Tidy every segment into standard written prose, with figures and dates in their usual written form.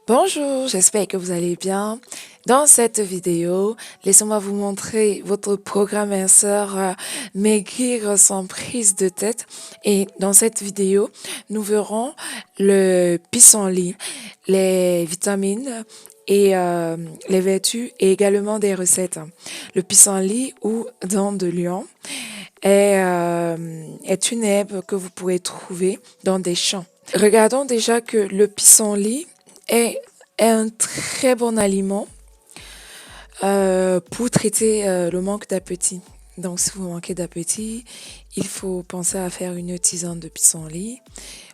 Bonjour, j'espère que vous allez bien. Dans cette vidéo, laissez-moi vous montrer votre programme minceur maigrir sans prise de tête. Et dans cette vidéo, nous verrons le pissenlit, les vitamines et les vertus et également des recettes. Le pissenlit ou dent de lion est une herbe que vous pourrez trouver dans des champs. Regardons déjà que le pissenlit est un très bon aliment pour traiter le manque d'appétit. Donc, si vous manquez d'appétit, il faut penser à faire une tisane de pissenlit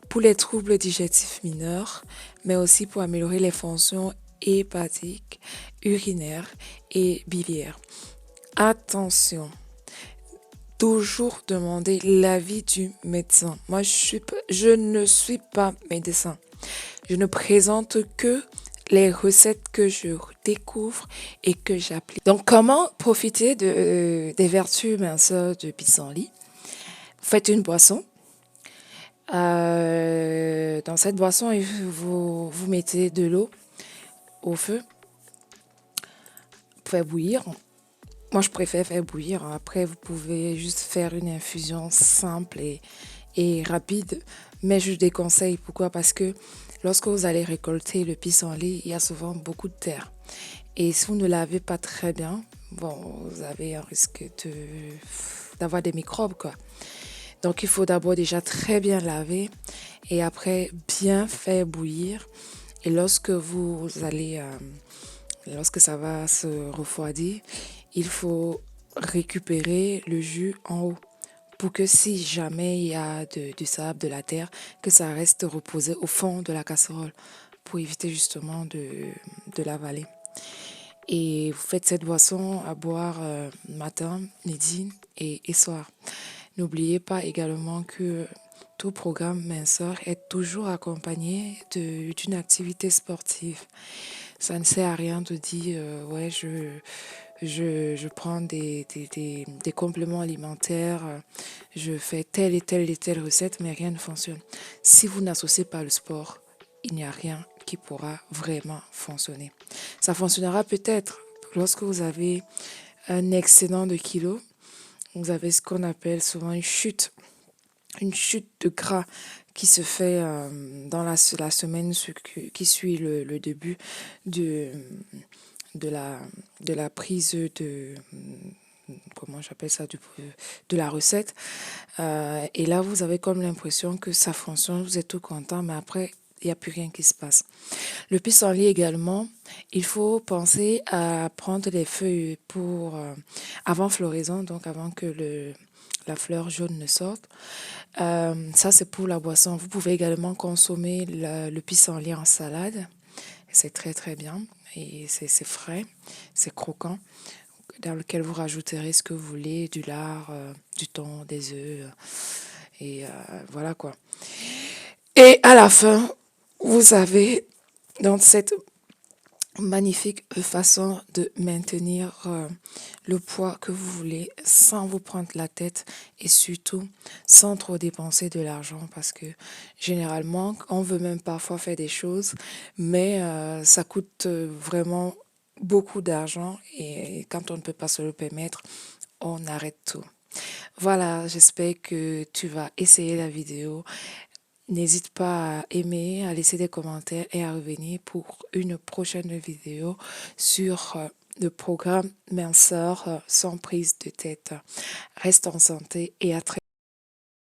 pour les troubles digestifs mineurs, mais aussi pour améliorer les fonctions hépatiques, urinaires et biliaires. Attention, toujours demander l'avis du médecin. Moi, je ne suis pas médecin. Je ne présente que les recettes que je découvre et que j'applique. Donc, comment profiter des vertus minceurs de pissenlit? Vous faites une boisson. Dans cette boisson, vous mettez de l'eau au feu, pour faire bouillir. Moi, je préfère faire bouillir. Après, vous pouvez juste faire une infusion simple et rapide. Mais je déconseille. Pourquoi? Parce que lorsque vous allez récolter le pissenlit, il y a souvent beaucoup de terre. Et si vous ne lavez pas très bien, bon, vous avez un risque d'avoir des microbes, quoi. Donc, il faut d'abord déjà très bien laver et après bien faire bouillir. Et lorsque ça va se refroidir, il faut récupérer le jus en haut pour que si jamais il y a du sable, de la terre, que ça reste reposé au fond de la casserole pour éviter justement de l'avaler. Et vous faites cette boisson à boire matin, midi et soir. N'oubliez pas également que tout programme minceur est toujours accompagné d'une activité sportive. Ça ne sert à rien de dire ouais, je prends des compléments alimentaires, je fais telle et telle recette, mais rien ne fonctionne. Si vous n'associez pas le sport, il n'y a rien qui pourra vraiment fonctionner. Ça fonctionnera peut-être lorsque vous avez un excédent de kilos. Vous avez ce qu'on appelle souvent une chute de gras qui se fait dans la semaine qui suit le début de, de la prise comment j'appelle ça, de la recette. Et là, vous avez comme l'impression que ça fonctionne, vous êtes tout content, mais après, il n'y a plus rien qui se passe. Le pissenlit également, il faut penser à prendre les feuilles avant floraison, donc avant que la fleur jaune ne sorte. Ça, c'est pour la boisson. Vous pouvez également consommer le pissenlit en salade. C'est très, très bien. Et c'est frais, c'est croquant, dans lequel vous rajouterez ce que vous voulez, du lard, du thon, des œufs. Et voilà quoi. Et à la fin, vous avez dans cette magnifique façon de maintenir le poids que vous voulez sans vous prendre la tête et surtout sans trop dépenser de l'argent parce que généralement on veut même parfois faire des choses mais ça coûte vraiment beaucoup d'argent et quand on ne peut pas se le permettre, on arrête tout. Voilà, j'espère que tu vas essayer la vidéo. N'hésite pas à aimer, à laisser des commentaires et à revenir pour une prochaine vidéo sur le programme minceur sans prise de tête. Reste en santé et à très